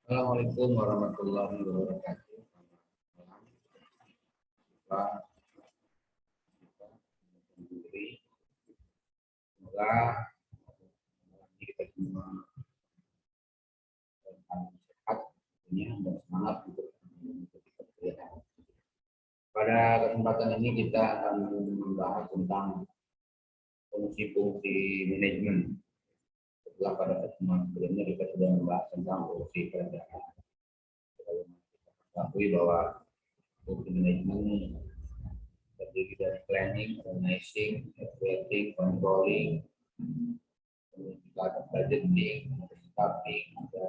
Assalamualaikum warahmatullahi wabarakatuh. Selamat malam. Semoga kita semua sehat, dan semangat untuk mengikuti pekerjaan. Pada kesempatan ini kita akan membahas tentang fungsi-fungsi manajemen. Setelah pada pertemuan sebelumnya kita sudah membahas tentang fungsi perencanaan. Kita ketahui bahwa fungsi manajemen terdiri dari planning, organizing, evaluating, controlling, kemudian juga ada budgeting, staffing, ada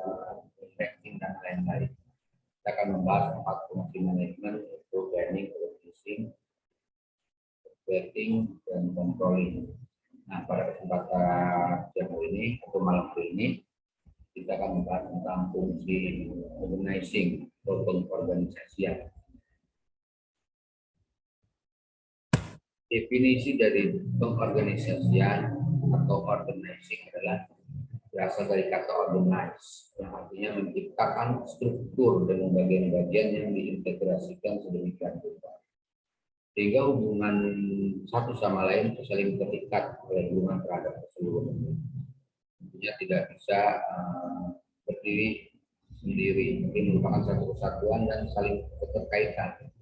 investing dan lain-lain. Kita akan membahas 4 fungsi manajemen yaitu planning, organizing, evaluating, dan controlling. Nah, pada kesempatan siang hari ini atau malam hari ini kita akan membahas tentang fungsi organizing atau pengorganisasian. Definisi dari pengorganisasian atau organizing adalah berasal dari kata organize, yang artinya menciptakan struktur dan bagian-bagian yang diintegrasikan sedemikian rupa, sehingga hubungan satu sama lain saling terikat oleh hubungan terhadap keseluruhan. Tentunya tidak bisa berdiri sendiri, tapi merupakan satu kesatuan dan saling keterkaitan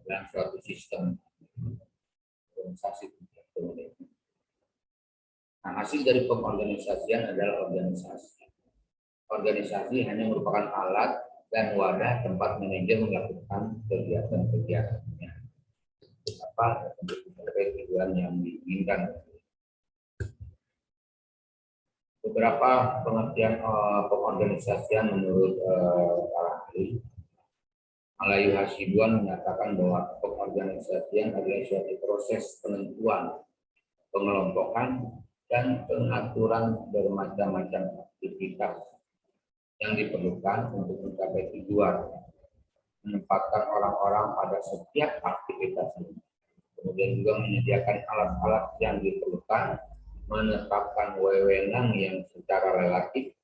dalam suatu sistem organisasi. Nah, hasil dari pengorganisasian adalah organisasi. Organisasi hanya merupakan alat dan wadah tempat manajer melakukan kegiatan-kegiatannya. Apa tujuan yang diinginkan. Beberapa pengertian pengorganisasian menurut para ahli. Malayu Hasibuan menyatakan bahwa pengorganisasian adalah suatu proses penentuan, pengelompokan, dan pengaturan bermacam-macam aktivitas yang diperlukan untuk mencapai tujuan, menempatkan orang-orang pada setiap aktivitas ini, kemudian juga menyediakan alat-alat yang diperlukan, menetapkan wewenang yang secara relatif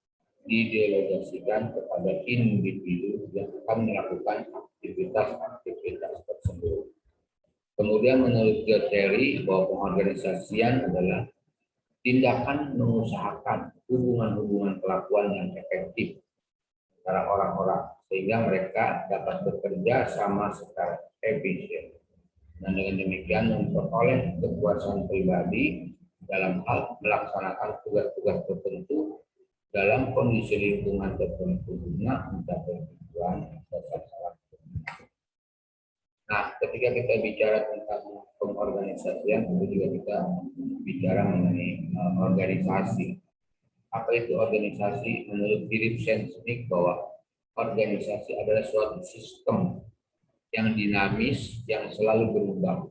didelegasikan kepada individu yang akan melakukan aktivitas-aktivitas tersebut. Kemudian menurut Guattari bahwa pengorganisasian adalah tindakan mengusahakan hubungan-hubungan kelakuan yang efektif antara orang-orang sehingga mereka dapat bekerja sama secara efisien dan dengan demikian memperoleh kepuasan pribadi dalam hal melaksanakan tugas-tugas tertentu dalam kondisi lingkungan tertentu guna mencapai tujuan atau sasaran. Nah, ketika kita bicara tentang pengorganisasian, tentu juga kita bicara mengenai organisasi. Apa itu organisasi? Menurut Philip Smith bahwa organisasi adalah suatu sistem yang dinamis, yang selalu berubah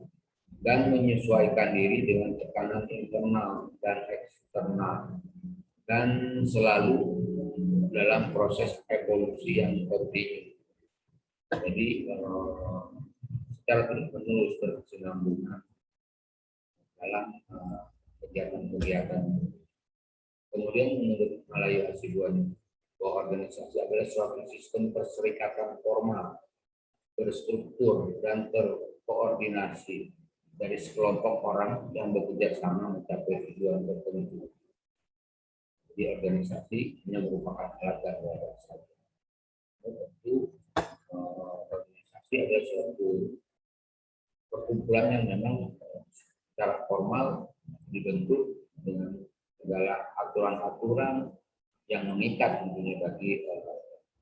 dan menyesuaikan diri dengan tekanan internal dan eksternal, dan selalu dalam proses evolusi yang kontinu. Jadi secara terus-menerus berkesinambungan dalam kegiatan-kegiatan. Kemudian menurut Malayu Hasibuan bahwa organisasi adalah suatu sistem perserikatan formal, berstruktur dan terkoordinasi dari sekelompok orang yang bekerja sama mencapai tujuan tertentu. Di organisasi hanya merupakan alat dan wadah saja. Tentu organisasi adalah suatu perkumpulan yang memang secara formal dibentuk dengan segala aturan-aturan yang mengikat tentunya bagi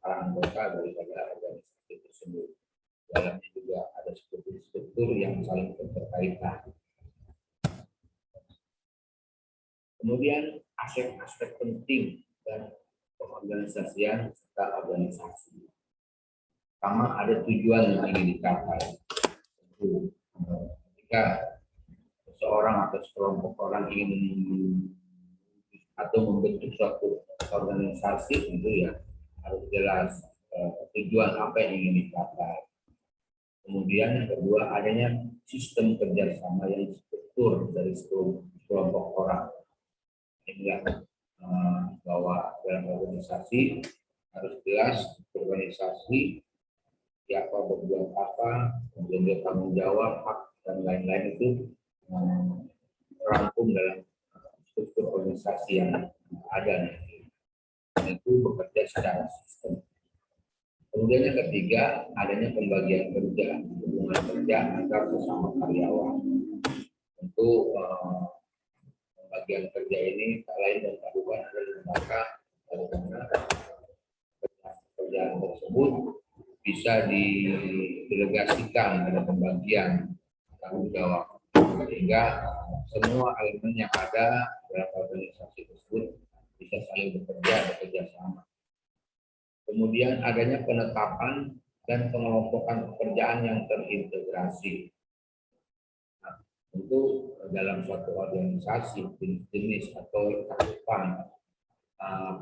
para anggota daripada organisasi tersebut. Dalamnya juga ada struktur yang saling berkaitan. Kemudian aspek-aspek penting dan pengorganisasian serta organisasi. Pertama, ada tujuan yang ingin dicapai. Ketika seseorang atau sekelompok orang ingin atau membentuk suatu organisasi, tentu ya harus jelas tujuan apa yang ingin dicapai. Kemudian yang kedua, adanya sistem kerjasama yang struktur dari kelompok orang. Sehingga bahwa dalam organisasi harus jelas organisasi, siapa berbuat apa, kemudian dia tanggung jawab, hak dan lain-lain itu terangkum dalam struktur organisasi yang ada nanti. Dan itu bekerja secara sistem. Kemudian yang ketiga, adanya pembagian kerja, hubungan kerja antar sesama karyawan. Tentu pembagian kerja ini tak lain dan tak bukan adalah lembaga, bagaimana pekerjaan tersebut bisa didelegasikan pada pembagian tanggung jawab, sehingga semua elemen yang ada dalam organisasi tersebut bisa saling bekerja sama. Kemudian adanya penetapan dan pengelompokan pekerjaan yang terintegrasi. Nah, tentu dalam suatu organisasi jenis atau cakupan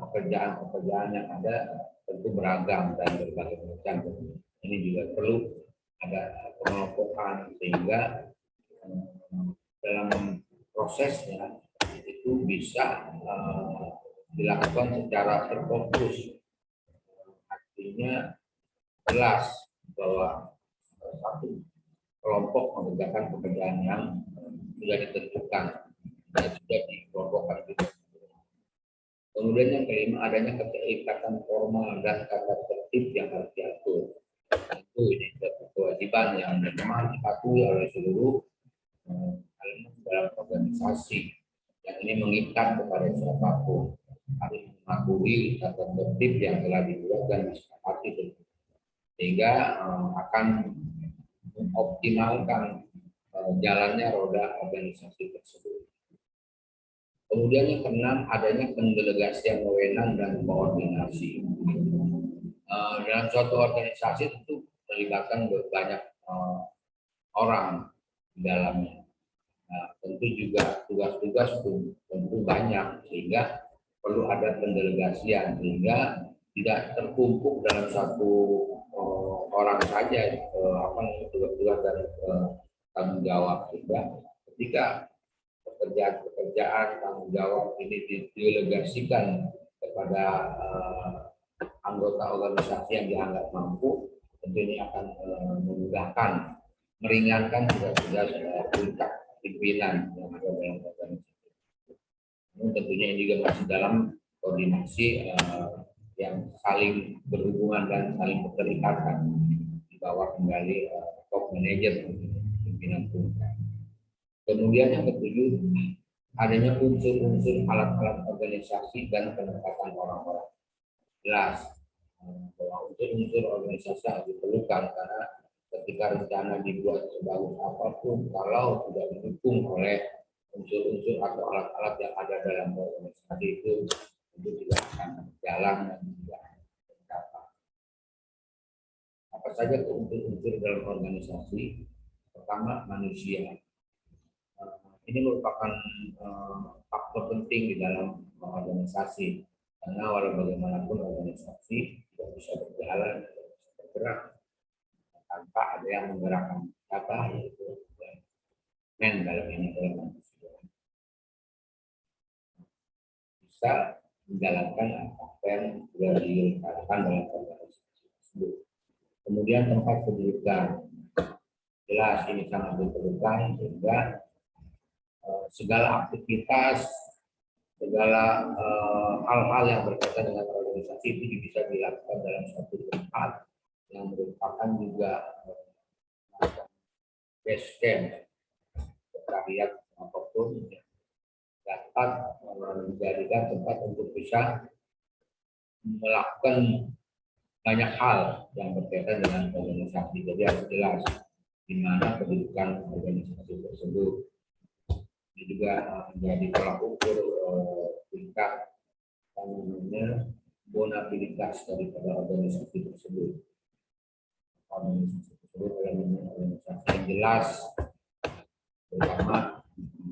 pekerjaan-pekerjaan yang ada tentu beragam dan berbagai macam. Ini juga perlu ada pengelompokan sehingga dalam prosesnya itu bisa dilakukan secara terfokus. Artinya jelas bahwa satu kelompok mengerjakan pekerjaan yang sudah ditentukan dan sudah dikelompokkan. Kemudian yang kelima, adanya keterikatan formal dan tata tertib yang harus diatur. Itu ini suatu kewajiban yang memang dipatuhi oleh seluruh elemen dalam organisasi. Yang ini mengikat kepada siapapun, harus mematuhi tata tertib yang telah dibuat dan disepakati, sehingga akan mengoptimalkan jalannya roda organisasi tersebut. Kemudian yang keenam, adanya pendelegasian wewenang dan koordinasi. Dalam suatu organisasi tentu melibatkan banyak orang di dalamnya. Tentu juga tugas-tugas tentu banyak, sehingga perlu ada pendelegasian, sehingga tidak terkumpul dalam satu orang saja tugas-tugas dan tanggung jawab. Sehingga ketika pekerjaan tanggung jawab ini didelegasikan kepada anggota organisasi yang dianggap mampu, tentu ini akan memudahkan, meringankan tugas-tugas puncak pimpinan yang ada dalam organisasi. Tentunya ini juga masih dalam koordinasi yang saling berhubungan dan saling keterikatan di bawah kendali top manager pimpinan puncak. Kemudian yang ketujuh, adanya unsur-unsur alat-alat organisasi dan penempatan orang-orang. Jelas bahwa unsur-unsur organisasi harus diperlukan, karena ketika rencana dibuat sebagus apapun, kalau tidak didukung oleh unsur-unsur atau alat-alat yang ada dalam organisasi itu tidak akan berjalan dan tidak akan tercapai. Apa saja unsur-unsur dalam organisasi? Pertama, manusia. Ini merupakan faktor penting di dalam organisasi, karena walau bagaimanapun organisasi tidak bisa berjalan, tidak bisa bergerak tanpa ada yang menggerakkan, yaitu men dalam ini dalam manusia bisa menjalankan apa yang sudah dilakukan dalam organisasi tersebut. Kemudian tempat kedudukan, jelas ini sangat diperlukan, sehingga segala aktivitas, segala hal-hal yang berkaitan dengan organisasi itu bisa dilakukan dalam suatu tempat yang merupakan juga base camp sekretariat apapun, dapat menjadikan tempat untuk bisa melakukan banyak hal yang berkaitan dengan organisasi. Jadi harus jelas di mana kedudukan organisasi tersebut. Ini juga menjadi tolak ukur tingkat bonabilitas daripada organisasi tersebut. Organisasi tersebut adalah organisasi yang jelas, terutama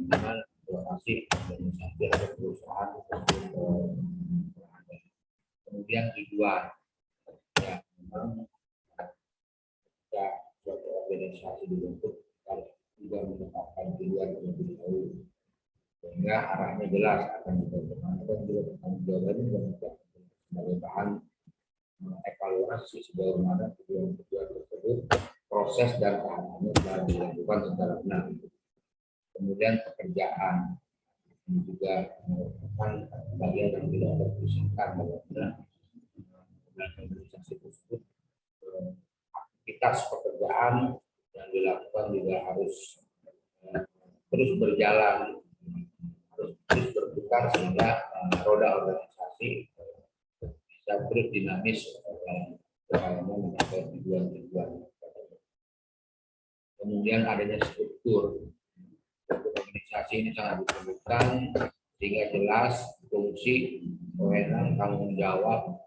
dengan lokasi organisasi atau perusahaan tersebut. Kemudian tujuan, ya memang suatu organisasi dibentuk harus juga menetapkan tujuan terlebih dahulu, sehingga arahnya jelas akan diperkenalkan juga bertanggung jawab dan sebagai bahan evaluasi sejauh mana tujuan-tujuan tersebut proses dan tahapannya telah dilakukan secara benar. Kemudian pekerjaan ini juga merupakan bagian yang tidak terpisahkan dalam organisasi tersebut. Aktivitas pekerjaan yang dilakukan juga harus terus berjalan, harus terus berputar sehingga roda organisasi bisa terus dinamis dalam mencapai tujuan-tujuan. Kemudian adanya struktur organisasi ini sangat diperlukan sehingga jelas fungsi, kewenangan, tanggung jawab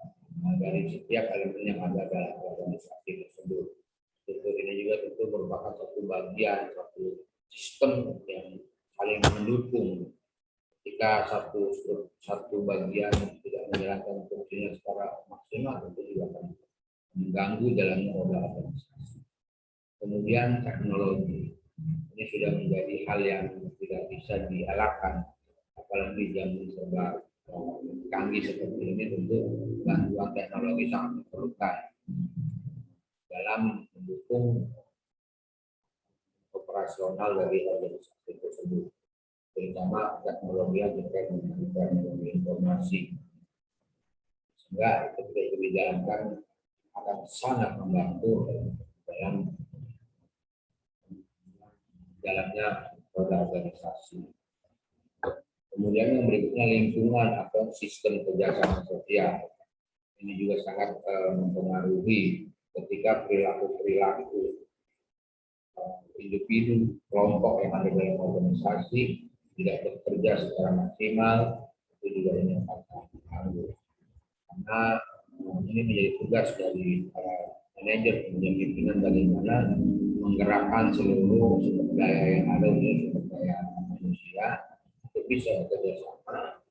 dari setiap elemen yang ada dalam organisasi tersebut. Struktur ini juga tentu merupakan satu bagian, satu sistem yang saling mendukung. Jika satu bagian tidak menjalankan fungsinya secara maksimal, tentu juga akan mengganggu dalam roda organisasi. Kemudian teknologi ini sudah menjadi hal yang tidak bisa dielakkan, apalagi zaman serba canggih seperti ini. Tentu bantuan teknologi sangat diperlukan dalam mendukung operasional dari organisasi tersebut, terutama teknologi yang terkait dengan teknologi informasi. Sehingga itu tidak dijalankan akan sangat membantu dalam jalannya roda organisasi. Kemudian yang berikutnya lingkungan atau sistem kerjasama sosial. Ini juga sangat mempengaruhi ketika perilaku individu, kelompok yang ada dalam organisasi tidak bekerja secara maksimal, itu juga ini akan mengganggu. Karena ini menjadi tugas dari manajer kemudian pimpinan bagaimana menggerakkan seluruh sumber daya yang ada di sumber daya manusia untuk bisa bekerja sama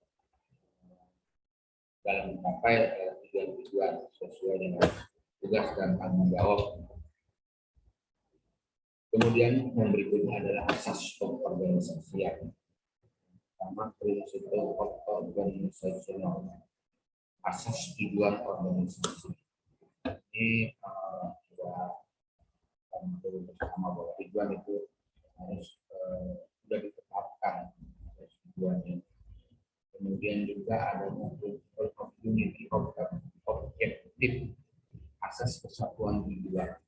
dalam mencapai tujuan-tujuan sesuai dengan tugas dan tanggung jawab. Kemudian yang berikutnya adalah asas pengorganisasian. Pertama, prinsip organisasional, asas tujuan organisasi. Ini sudah bersama bahwa tujuan itu harus sudah ditetapkan tujuannya. Kemudian juga ada unity objektif, asas kesatuan tujuan.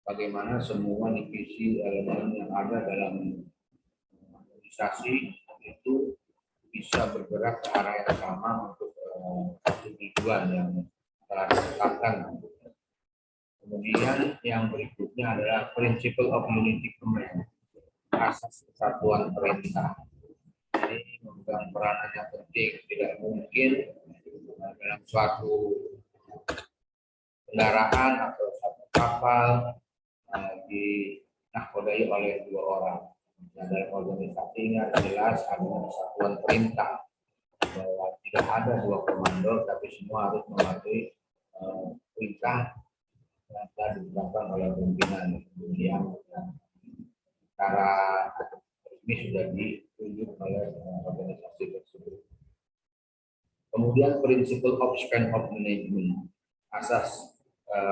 Bagaimana semua divisi elemen yang ada dalam organisasi itu bisa bergerak ke arah yang sama untuk tujuan yang telah ditetapkan. Kemudian yang berikutnya adalah principle of unity command, asas kesatuan perintah. Ini memegang peranan yang penting. Tidak mungkin dalam suatu kendaraan atau satu kapal dinakodai oleh dua orang. Nah, dalam organisasi ini jelas ada kesatuan perintah bahwa tidak ada dua komando, tapi semua harus mematuhi perintah yang telah ditetapkan oleh pimpinan yang secara resmi sudah ditunjuk oleh organisasi tersebut. Kemudian principle of span of management, asas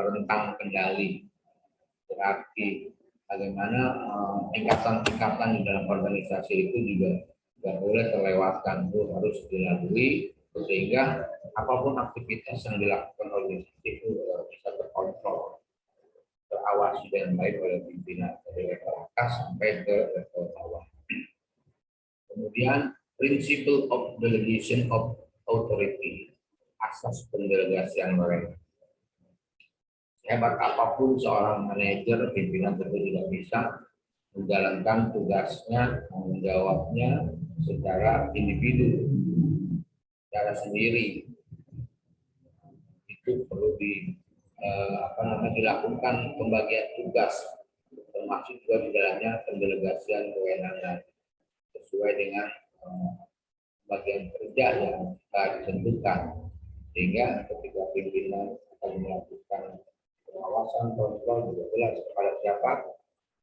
rentang kendali, berarti bagaimana tingkatan-tingkatan di dalam organisasi itu juga tidak boleh terlewatkan, itu harus dilalui sehingga apapun aktivitas yang dilakukan organisasi itu bisa terkontrol, terawasi dengan baik oleh pimpinan dari level atas sampai ke level bawah. Kemudian principle of delegation of authority, asas pendelegasian mereka. Hebat apapun seorang manajer, pimpinan tentu tidak bisa menjalankan tugasnya, menjawabnya secara individu, secara sendiri. Itu perlu dilakukan pembagian tugas, termasuk juga di dalamnya pendelegasian kewenangan sesuai dengan bagian kerja yang ditentukan, sehingga ketika pimpinan akan melakukan pengawasan kontrol juga jelas kepada siapa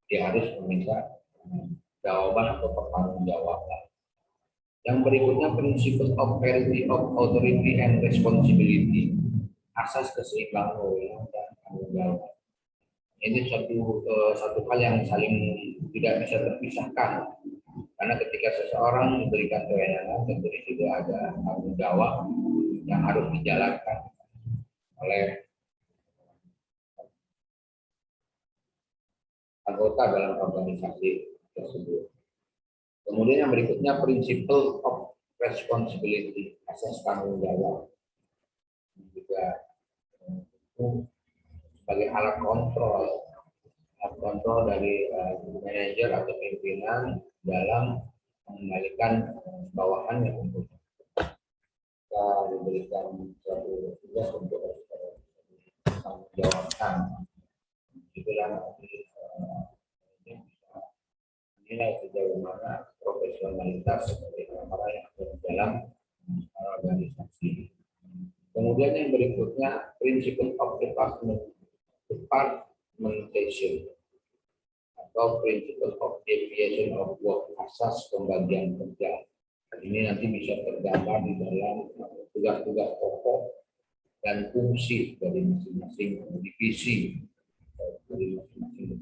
dia harus meminta jawaban atau pertanggungjawaban. Yang berikutnya principle of parity of authority and responsibility, asas keseimbangan wewenang dan tanggung jawab. Ini satu hal yang saling tidak bisa terpisahkan, karena ketika seseorang diberikan kewenangan tentu juga ada tanggung jawab yang harus dijalankan oleh anggota dalam organisasi tersebut. Kemudian yang berikutnya principle of responsibility, asas tanggung jawab, juga sebagai alat kontrol dari manajer atau pimpinan dalam mengendalikan bawahannya untuk kita diberikan suatu tugas untuk tanggung jawabkan. Itulah menilai sejauh mana profesionalitas dari orang-orang yang ada dalam organisasi. Kemudian yang berikutnya principle of departmentation atau principle of deviation of work, asas pembagian kerja. Ini nanti bisa tergambar di dalam tugas-tugas pokok dan fungsi dari masing-masing divisi, dari masing-masing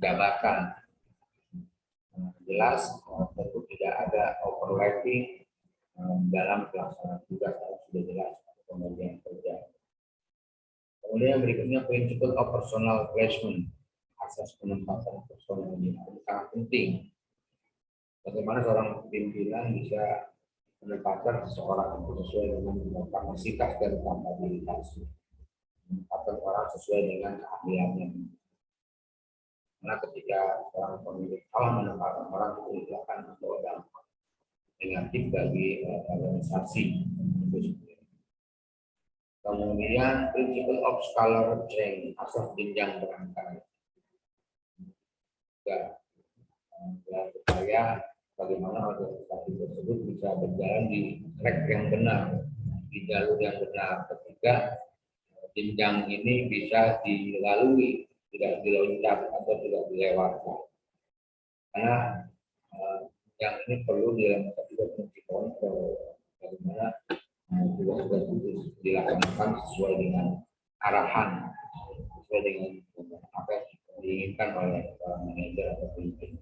jabatan. Jelas tentu tidak ada overlapping dalam pelaksanaan tugas yang sudah jelas pembagian kerja. Kemudian yang berikutnya principle of personal placement, asas penempatan personal ini sangat penting. Bagaimana seorang pimpinan bisa menempatkan seseorang sesuai dengan kapasitas dan kapabilitas, menempatkan orang sesuai dengan keahliannya. Karena ketika seorang pemilik salah menempatkan orang itu akan membawa dampak negatif bagi organisasi. Kemudian principle of scalar change, asas jenjang berangkat. Supaya bagaimana organisasi tersebut bisa berjalan di track yang benar, di jalur yang benar, ketika jenjang ini bisa dilalui, tidak diloncat atau tidak dilewatkan. Karena yang ini perlu dilakukan juga fungsi kontrol, bagaimana tugas-tugas itu dilaksanakan sesuai dengan arahan, sesuai dengan apa yang diinginkan oleh manajer atau pemimpin.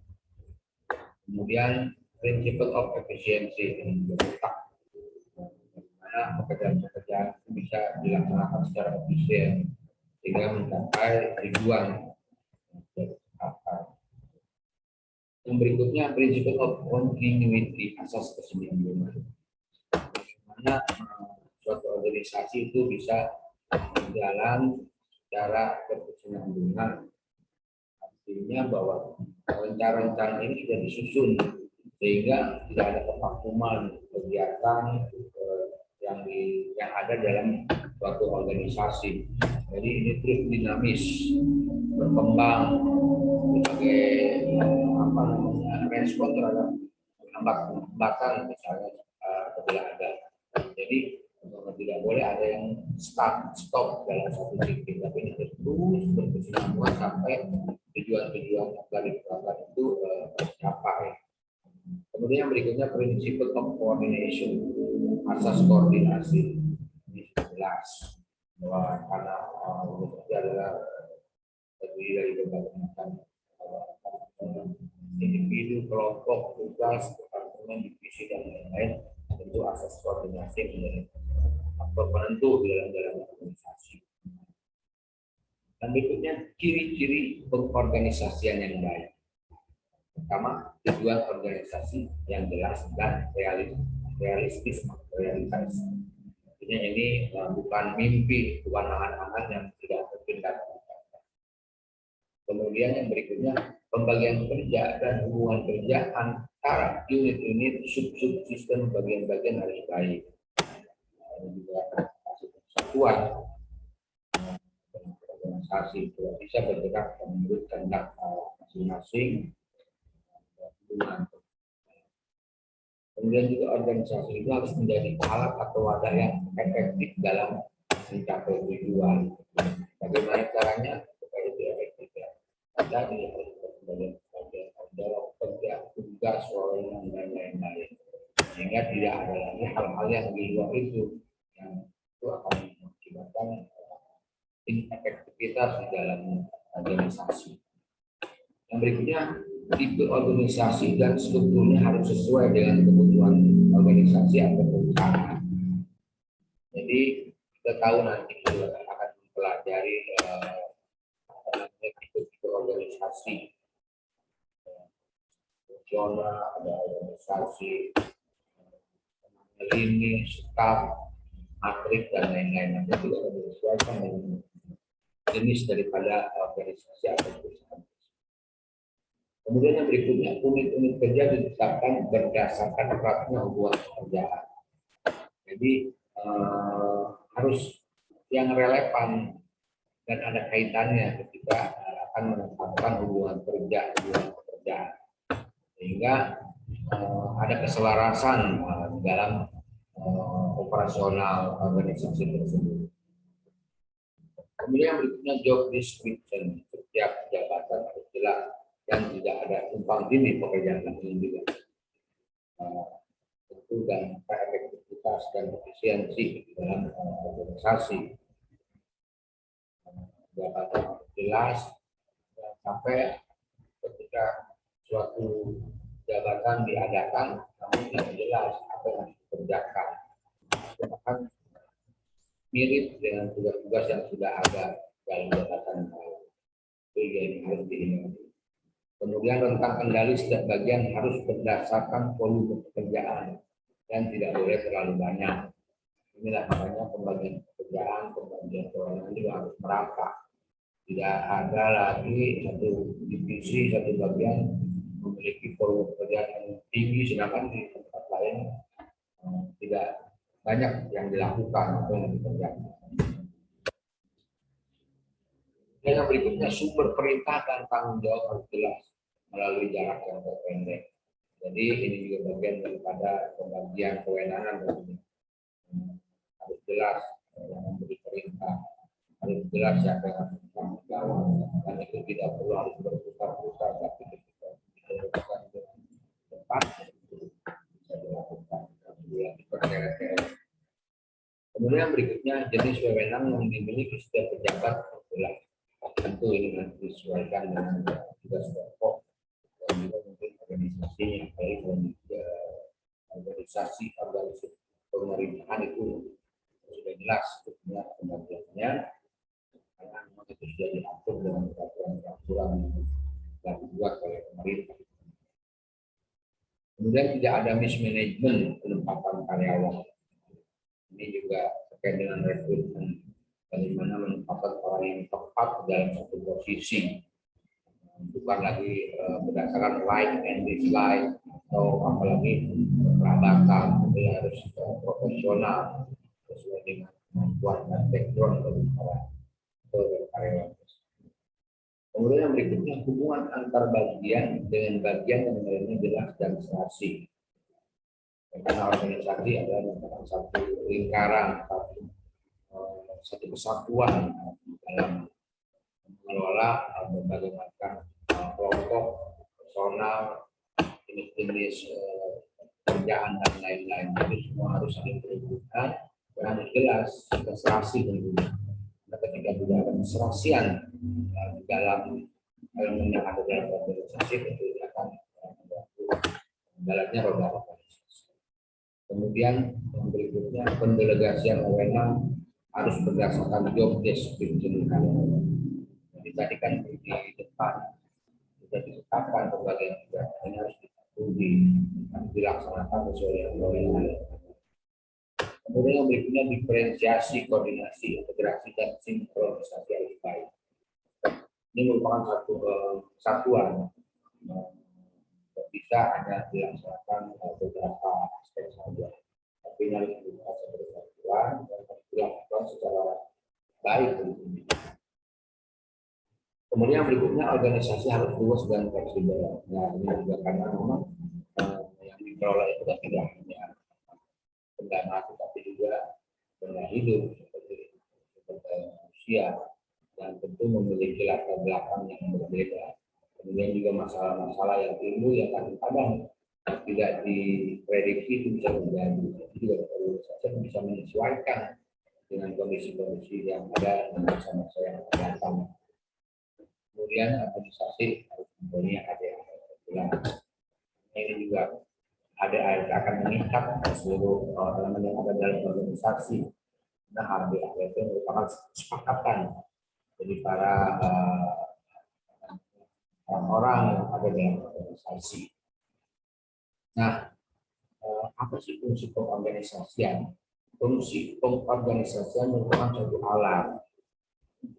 Kemudian principle of efficiency yang berletak bagaimana pekerjaan-pekerjaan itu bisa dilaksanakan secara efisien sehingga mencapai tujuan. Yang berikutnya principle of continuity, asas kesinambungan. Bagaimana suatu organisasi itu bisa berjalan secara berkesinambungan. Artinya bahwa rencana-rencana ini sudah disusun sehingga tidak ada kevakuman kegiatan yang ada dalam suatu organisasi. Jadi ini terus dinamis, berkembang sebagai respon terhadap hambatan misalnya apabila ada. Jadi tidak boleh ada yang stop dalam satu titik, tapi ini terus berkesinambungan sampai tujuan-tujuan dari program itu tercapai. Kemudian yang berikutnya principle of coordination, asas koordinasi. Ini jelas bahwa karena ini adalah terdiri dari berbagai macam individu, kelompok, tugas, departemen, divisi dan lain-lain, tentu asas koordinasi menjadi faktor penentu di dalam organisasi. Dan berikutnya ciri-ciri pengorganisasian yang baik. Pertama, tujuan organisasi yang jelas dan realistis. Artinya ini bukan mimpi, bukan angan-angan yang tidak mungkin dapat. Kemudian yang berikutnya pembagian kerja dan hubungan kerja antara unit-unit subsistem bagian-bagian harus baik. Ini juga kesatuan organisasi tidak bisa bergerak menurut kehendak masing-masing. Kemudian juga organisasi itu harus menjadi alat atau wadah yang efektif dalam mencapai tujuan. Bagaimana caranya supaya itu efektif? Ada dalam kerja, tugas, wewenang dan lain-lain. Sehingga tidak ada lagi hal-hal yang di luar itu yang itu akan mengakibatkan inefektivitas di dalam organisasi. Yang berikutnya, tipe organisasi dan strukturnya harus sesuai dengan kebutuhan organisasi atau perusahaan. Jadi kita tahu nanti kita akan mempelajari tipe-tipe organisasi. Fungsional, ada organisasi lini, staff, matrik dan lain-lain. Nanti juga akan disesuaikan dengan jenis daripada organisasi atau perusahaan. Kemudian yang berikutnya, unit-unit kerja ditetapkan berdasarkan eratnya hubungan pekerjaan. Jadi harus yang relevan dan ada kaitannya ketika akan menetapkan hubungan pekerjaan, sehingga ada keselarasan dalam operasional organisasi tersebut. Kemudian berikutnya job description, setiap jabatan harus jelas dan tidak ada tumpang tindih pekerjaan ini juga. Tentu dan efektivitas dan efisiensi dalam organisasi. Jabatan jelas sampai ketika suatu jabatan diadakan, namun tidak jelas apa yang harus dikerjakan. Bahkan mirip dengan tugas-tugas yang sudah ada dalam jabatan itu yang harus dihindari. Kemudian rentang kendali setiap bagian harus berdasarkan volume pekerjaan dan tidak boleh terlalu banyak. Inilah makanya pembagian pekerjaan, pembagian kewenangan juga harus merata. Tidak ada lagi satu divisi, satu bagian memiliki volume pekerjaan yang tinggi, sedangkan di tempat lain tidak banyak yang dilakukan atau yang dikerjakan. Yang berikutnya, sumber perintah dan tanggung jawab harus jelas melalui jarak yang terpendek. Jadi ini juga bagian daripada pembagian kewenangan harus jelas yang memberi perintah, harus jelas siapa yang harus bertanggung jawab, dan itu tidak perlu harus berputar-putar, tapi ketika dilakukan dengan tepat bisa dilakukan. Kemudian berikutnya, jenis wewenang yang dimiliki setiap pejabat adalah tentu ini nanti disesuaikan dengan tugas pokok dan juga mungkin organisasinya, baik organisasi pemerintahan itu sudah jelas sebenarnya pembagiannya, karena memang itu sudah diatur dengan peraturan-peraturan yang dibuat oleh pemerintah. Kemudian tidak ada mismanagement penempatan karyawan. Ini juga terkait dengan rekrutmen, bagaimana menempatkan orang yang tepat dalam satu posisi, bukan lagi berdasarkan like and dislike atau apalagi kerabatan. Itu harus profesional sesuai dengan kemampuan dan background dari karyawan. Kemudian yang berikutnya, hubungan antar bagian dengan bagian yang lainnya jelas dan serasi. Karena organisasi adalah merupakan satu lingkaran, satu kesatuan dalam mengelola berbagai macam kelompok, personal, jenis-jenis kerjaan dan lain-lain. Jadi semua harus saling berhubungan dan harus jelas, keserasi tentunya. Ketika tidak ada keserasian di dalam elemen yang ada dalam organisasi, tentu akan jalannya roda organisasi. Kemudian yang berikutnya, pendelegasian wewenang harus berdasarkan job description. Jadi tadi kan di depan sudah ditetapkan pembagian tugas, ini harus dilaksanakan sesuai dengan wewenang. Kemudian yang berikutnya, diferensiasi, koordinasi, integrasi, dan sinkronisasi yang baik. Ini merupakan satu kesatuan. Bisa hanya dilaksanakan beberapa aspek saja, tapi harus dilakukan sebagai kesatuan dan harus dilakukan secara baik. Kemudian berikutnya, organisasi harus luas dan fleksibel. Nah, ini juga karena memang yang dikelola itu tidak hanya benda mati, tapi juga benda hidup seperti manusia, dan tentu memiliki latar belakang yang berbeda. Kemudian juga masalah-masalah yang timbul yang kadang-kadang tidak diprediksi itu bisa terjadi. Itu juga organisasi bisa menyesuaikan dengan kondisi-kondisi yang ada dan masa-masa yang akan datang. Kemudian organisasi harus mempunyai ADAR. Ini juga ADAR akan mengikat seluruh elemen yang ada dalam organisasi. Nah, ADAR itu merupakan kesepakatan dari para orang yang ada dalam organisasi. Nah, apa sih fungsi pengorganisasian? Fungsi pengorganisasian merupakan suatu alat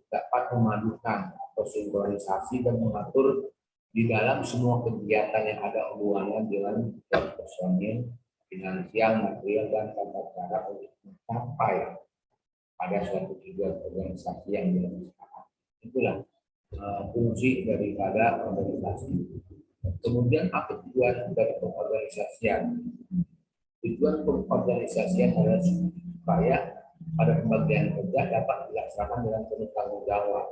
dapat memadukan atau sinkronisasi dan mengatur di dalam semua kegiatan yang ada hubungannya dengan personil, finansial, material, dan tata cara untuk mencapai pada suatu tujuan organisasi yang dilaksanakan. Itulah fungsi daripada organisasi. Kemudian apa tujuan dari pengorganisasian? Tujuan pengorganisasian adalah supaya pada pembagian kerja dapat dilaksanakan dengan penuh tanggung jawab.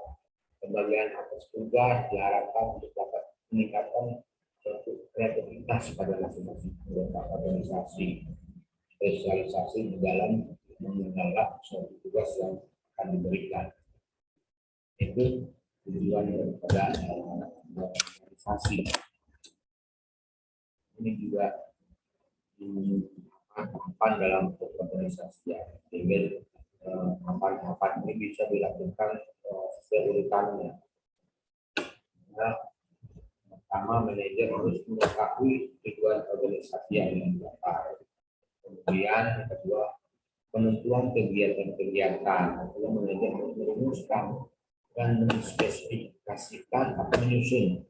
Pembagian atas tugas diharapkan untuk dapat meningkatkan kreativitas pada masing-masing anggota organisasi, spesialisasi di dalam mengelola suatu tugas yang akan diberikan. Itu tujuan daripada organisasi. Ini juga tahapan dalam organisasi ya, sehingga tahapan ini bisa dilakukan sesuai urutannya. Nah, pertama, manajer harus mengetahui tujuan organisasi yang dilakukan. Kemudian kedua, penentuan kegiatan-kegiatan. Kedua, manajer harus merumuskan dan menspesifikasikan atau menyusun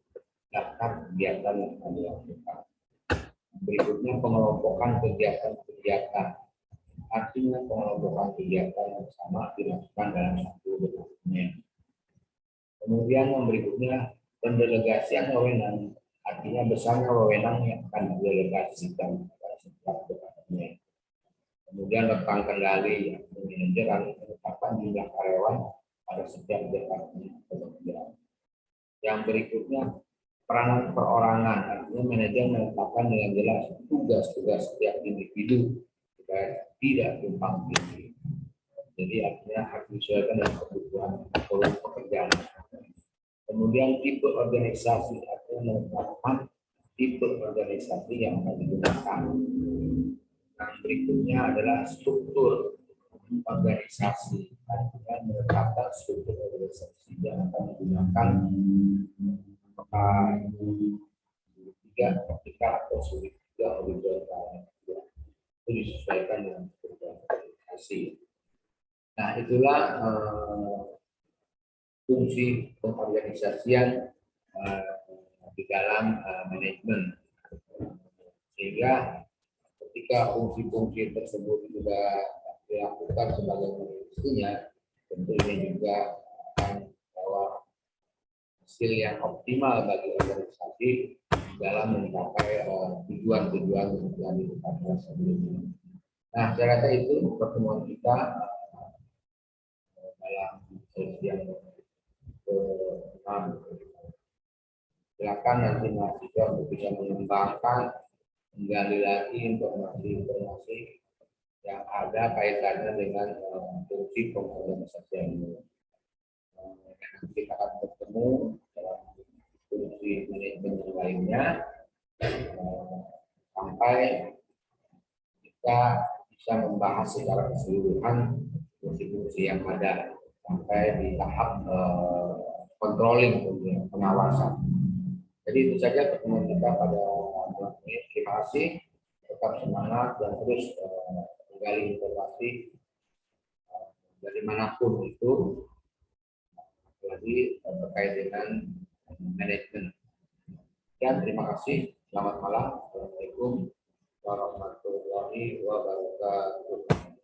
daftar kegiatan yang akan dilakukan. Berikutnya, pengelompokan kegiatan-kegiatan. Artinya pengelompokan kegiatan yang sama dilakukan dalam satu dokumen. Kemudian yang berikutnya, pendelegasian wewenang. Artinya besarnya wewenang yang akan didelegasikan pada setiap departemen. Kemudian rentang kendali, manajer harus menetapkan jumlah karyawan pada setiap departemen pekerjaan. Yang berikutnya, peranan perorangan. Artinya manajer menetapkan dengan jelas tugas-tugas setiap individu supaya tidak tumpang tindih. Jadi artinya harus disesuaikan dengan kebutuhan volume pekerjaan. Kemudian tipe organisasi, artinya menetapkan tipe organisasi yang akan digunakan. Yang berikutnya adalah struktur organisasi, artinya menetapkan struktur organisasi yang akan digunakan apakah tiga vertikal atau tiga horizontal. Itu disesuaikan dengan struktur organisasi. Nah, itulah fungsi pengorganisasian di dalam manajemen. Sehingga ketika fungsi-fungsi tersebut sudah dilakukan sebagai mestinya, tentu ini juga akan membawa hasil yang optimal bagi organisasi dalam mencapai tujuan-tujuan yang telah ditetapkan sebelumnya. Nah, saya rasa itu pertemuan kita dalam sesi yang ke-6. Silakan nanti mahasiswa untuk bisa mengembangkan, menggali lagi informasi-informasi yang ada kaitannya dengan fungsi pengorganisasian ini. Nanti kita akan bertemu dalam fungsi manajemen yang lainnya sampai kita bisa membahas secara keseluruhan fungsi-fungsi yang ada sampai di tahap controlling, pengawasan. Jadi itu saja pertemuan kita pada malam ini. Terima kasih, tetap semangat dan terus menggali informasi dari manapun itu, apalagi terkait dengan manajemen. Dan terima kasih. Selamat malam. Assalamualaikum warahmatullahi wabarakatuh.